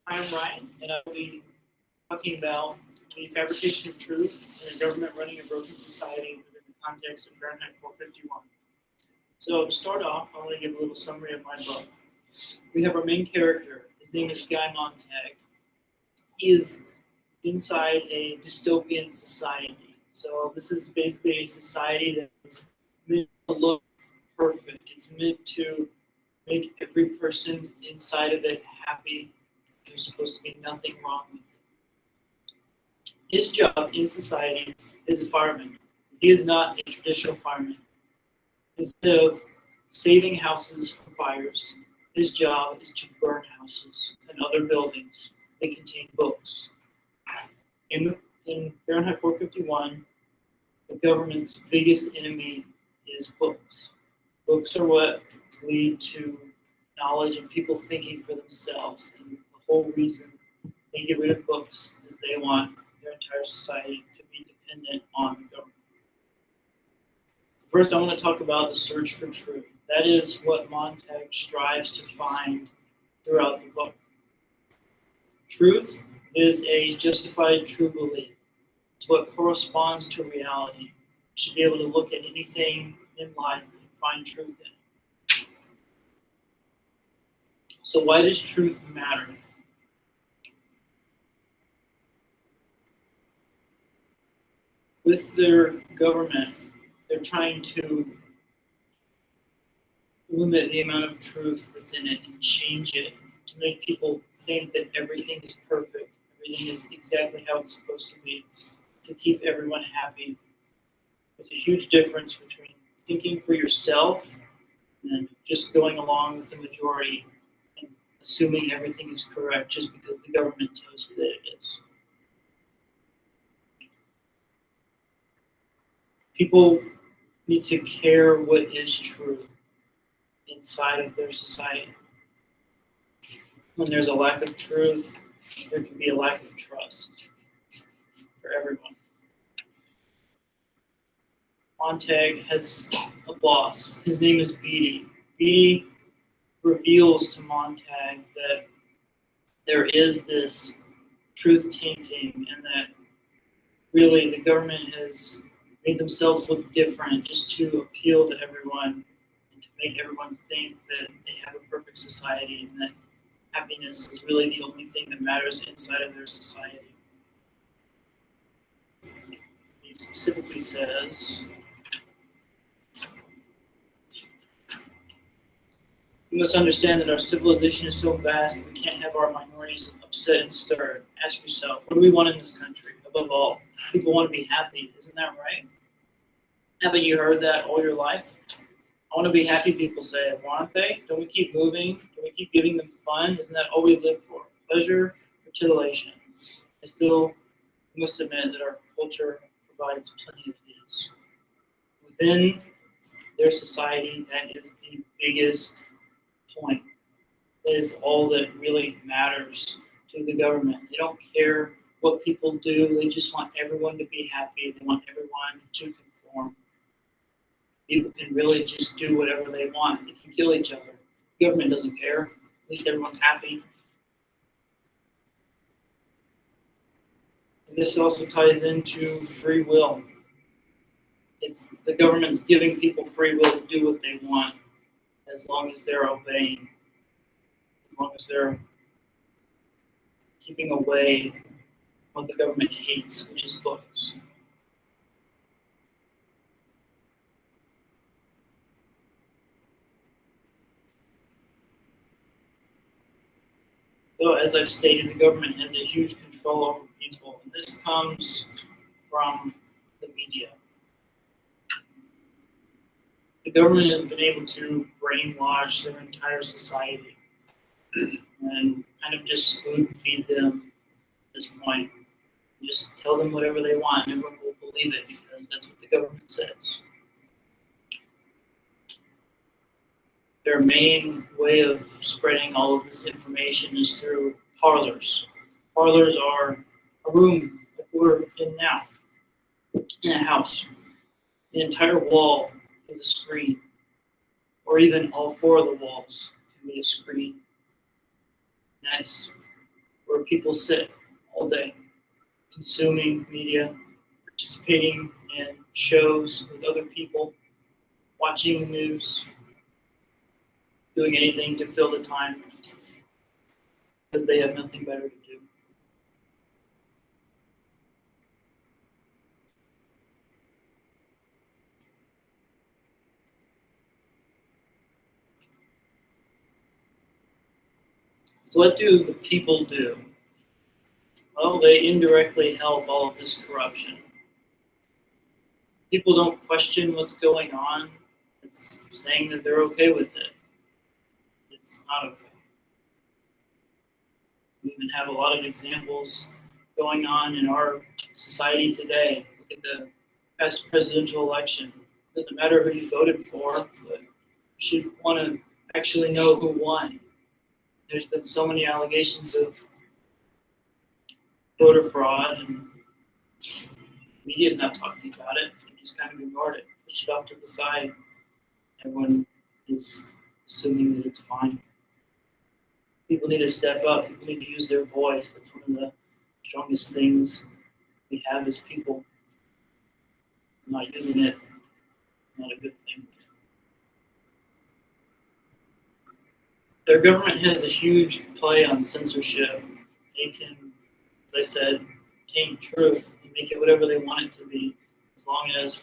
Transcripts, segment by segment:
I'm Ryan, and I will be talking about the fabrication of truth and the government running a broken society within the context of Fahrenheit 451. So to start off, I want to give a little summary of my book. We have our main character. His name is Guy Montag. He is inside a dystopian society. So this is basically a society that is meant to look perfect. It's meant to make every person inside of it happy. There's supposed to be nothing wrong with it. His job in society is a fireman. He is not a traditional fireman. Instead of saving houses from fires, his job is to burn houses and other buildings that contain books. In Fahrenheit 451, the government's biggest enemy is books. Books are what lead to knowledge and people thinking for themselves. And the whole reason they get rid of books is they want their entire society to be dependent on the government. First, I want to talk about the search for truth. That is what Montag strives to find throughout the book. Truth is a justified true belief. It's what corresponds to reality. You should be able to look at anything in life and find truth in it. So why does truth matter? With their government, they're trying to limit the amount of truth that's in it and change it to make people think that everything is perfect, everything is exactly how it's supposed to be, to keep everyone happy. There's a huge difference between thinking for yourself and just going along with the majority and assuming everything is correct just because the government tells you that it is. People need to care what is true inside of their society. When there's a lack of truth, there can be a lack of trust for everyone. Montag has a boss. His name is Beatty. Beatty reveals to Montag that there is this truth tainting and that really the government has made themselves look different just to appeal to everyone and to make everyone think that they have a perfect society and that happiness is really the only thing that matters inside of their society. He specifically says, "We must understand that our civilization is so vast that we can't have our minorities upset and stirred. Ask yourself, what do we want in this country? Above all, people want to be happy. Isn't that right? Haven't you heard that all your life? I want to be happy, people say. Aren't they? Don't we keep moving? Don't we keep giving them fun? Isn't that all we live for? Pleasure or titillation? I still must admit that our culture provides plenty of these. Within their society, that is the biggest point. That is all that really matters to the government. They don't care what people do. They just want everyone to be happy. They want everyone to conform. People can really just do whatever they want. They can kill each other. The government doesn't care. At least everyone's happy. And this also ties into free will. It's the government's giving people free will to do what they want as long as they're obeying, as long as they're keeping away what the government hates, which is books. So as I've stated, the government has a huge control over people, and this comes from the media. The government has been able to brainwash their entire society and kind of just spoon feed them at this point. Just tell them whatever they want, and everyone will believe it because that's what the government says. Their main way of spreading all of this information is through parlors. Parlors are a room that we're in now, in a house. The entire wall is a screen, or even all four of the walls can be a screen. That's where people sit all day consuming media, participating in shows with other people, watching the news, doing anything to fill the time because they have nothing better to do. So what do the people do? Well, they indirectly help all of this corruption. People don't question what's going on. It's saying that they're okay with it. It's not okay. We even have a lot of examples going on in our society today. Look at the past presidential election. It doesn't matter who you voted for, but you should want to actually know who won. There's been so many allegations of voter fraud, and the media's not talking about it. They just kind of ignored it, pushed it off to the side. Everyone is assuming that it's fine. People need to step up. People need to use their voice. That's one of the strongest things we have as people. Not using it, not a good thing. Their government has a huge play on censorship. They can, as I said, obtain truth and make it whatever they want it to be, as long as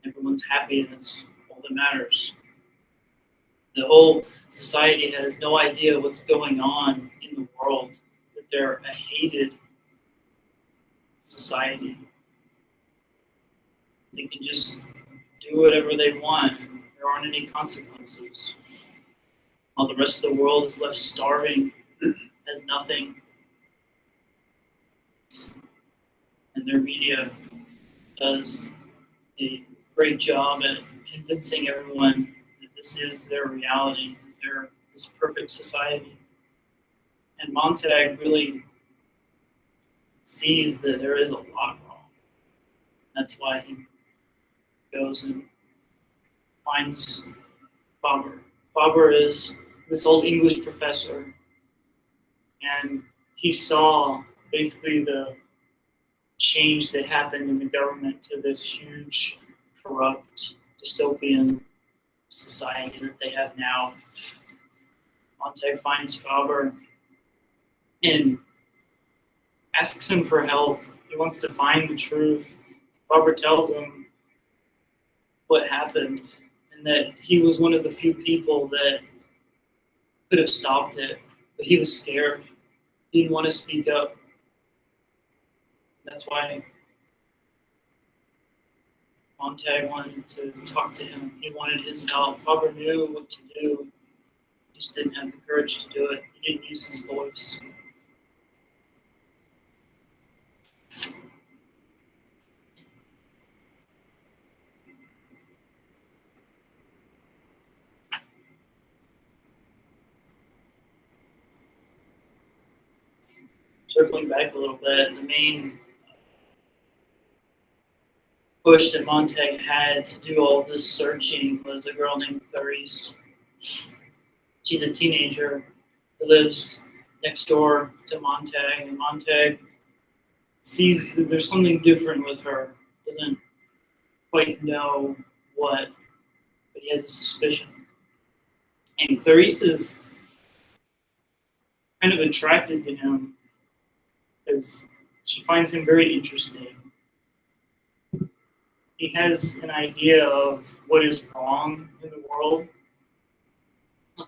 everyone's happy and that's all that matters. The whole society has no idea what's going on in the world, that they're a hated society. They can just do whatever they want. There aren't any consequences. While the rest of the world is left starving, has nothing. And their media does a great job at convincing everyone that this is their reality, they're this perfect society. And Montag really sees that there is a lot wrong. That's why he goes and finds Faber. Faber is this old English professor, and he saw basically the change that happened in the government to this huge, corrupt, dystopian society that they have now. Montag finds Faber and asks him for help. He wants to find the truth. Faber tells him what happened and that he was one of the few people that could have stopped it, but he was scared. He didn't want to speak up. That's why Montag wanted to talk to him. He wanted his help. Faber knew what to do. He just didn't have the courage to do it. He didn't use his voice. Circling back a little bit, the main push that Montag had to do all this searching was a girl named Clarice. She's a teenager who lives next door to Montag, and Montag sees that there's something different with her. Doesn't quite know what, but he has a suspicion. And Clarice is kind of attracted to him because she finds him very interesting. He has an idea of what is wrong in the world.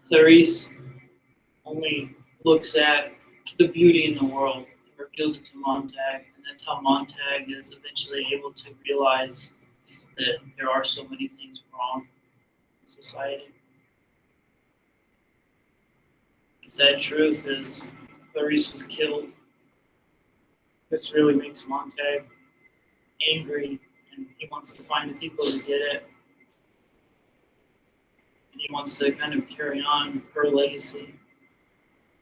Clarice only looks at the beauty in the world and reveals it to Montag, and that's how Montag is eventually able to realize that there are so many things wrong in society. The sad truth is Clarice was killed. This really makes Montag angry, and he wants to find the people who did it. And he wants to kind of carry on her legacy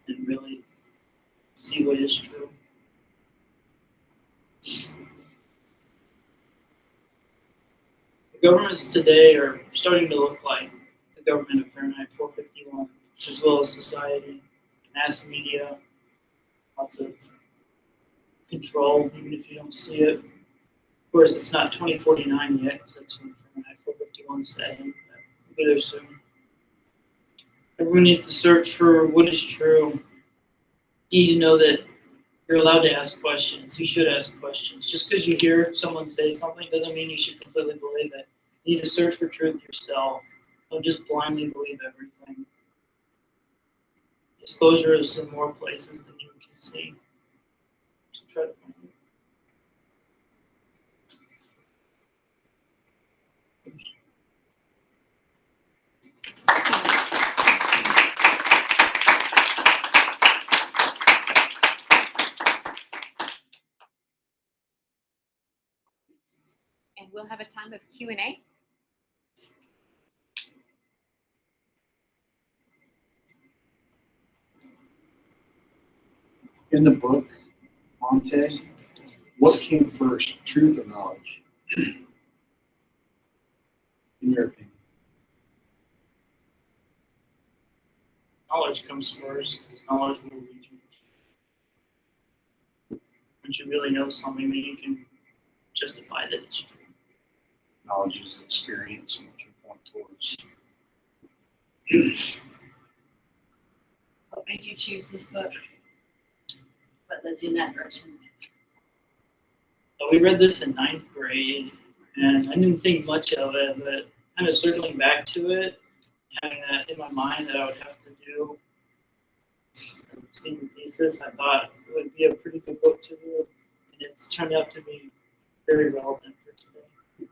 and really see what is true. The governments today are starting to look like the government of Fahrenheit 451, as well as society, mass media, lots of control, even if you don't see it. Of course, it's not 2049 yet, because that's when Fahrenheit 451 set in, but we'll be there soon. Everyone needs to search for what is true. You need to know that you're allowed to ask questions. You should ask questions. Just because you hear someone say something doesn't mean you should completely believe it. You need to search for truth yourself. Don't just blindly believe everything. Disclosure is in more places than you can see. So try to find it. And we'll have a time of Q&A. In the book, Monte, what came first, truth or knowledge? In your opinion? Knowledge comes first, because knowledge will lead you. Once you really know something, then you can justify that it's true. Knowledge is experience and what you point towards. What made you choose this book? What led you in that direction? So we read this in 9th grade, and I didn't think much of it, but kind of circling back to it, having that in my mind that I would have to do a senior thesis, I thought it would be a pretty good book to do, and it's turned out to be very relevant for today.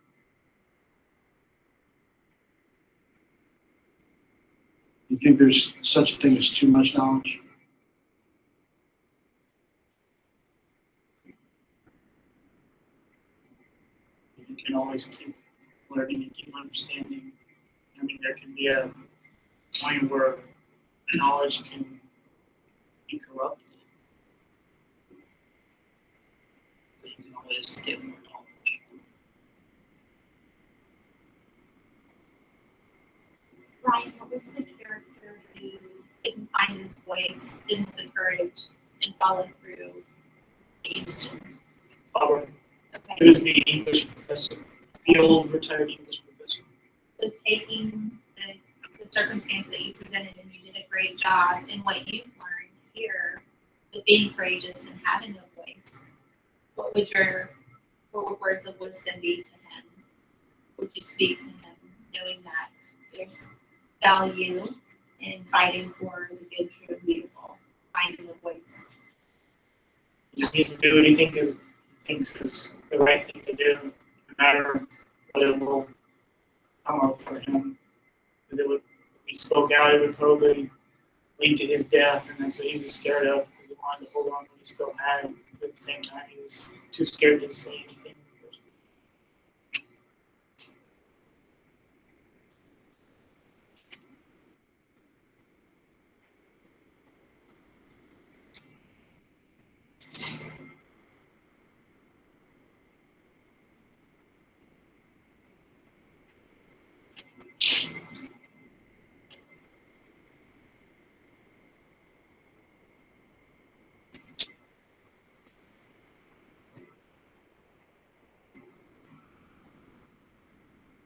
You think there's such a thing as too much knowledge? You can always keep learning and keep understanding. I mean, there can be a point where knowledge can be corrupted. But you can always get more knowledge. Ryan, what was the character who didn't find his voice, didn't have the courage, and followed through the ancient? Auburn. Okay. It was the English professor, the old retired English professor. So taking the circumstance that you presented, and you did a great job in what you've learned here, but being courageous and having a voice, what would words of wisdom be to him? Would you speak to him knowing that there's value in fighting for the good, true, and beautiful, finding a voice? He just needs to do what he thinks is the right thing to do, no matter what it will come up for him. Because if he spoke out, it would probably lead to his death, and that's what he was scared of, because he wanted to hold on to what he still had. But at the same time, he was too scared to say anything.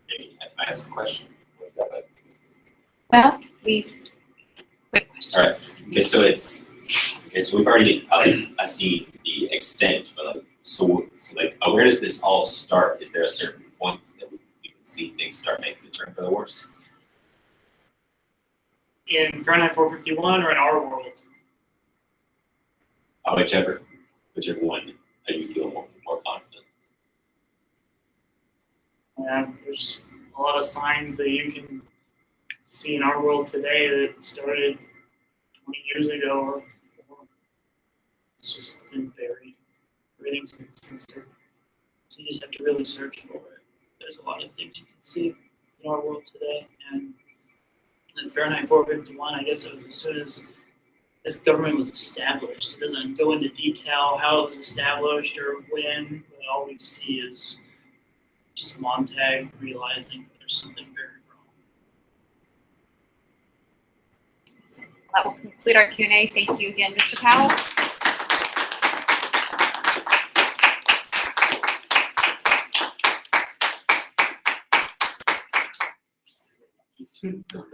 Maybe I can ask a question. Well, quick question. All right. Okay, so we've already I see the extent, but so like, where does this all start? Is there a certain point that we can see things start making the turn for the worse? In Fahrenheit 451 or in our world? Whichever one you feel more confident. There's a lot of signs that you can see in our world today that started 20 years ago or before. It's just been buried. Everything's been censored. So you just have to really search for it. There's a lot of things you can see in our world today. And in Fahrenheit 451, I guess it was as soon as this government was established. It doesn't go into detail how it was established or when, but all we see is just Montag realizing that there's something very wrong. That will conclude our Q&A. Thank you again, Mr. Powell. confused.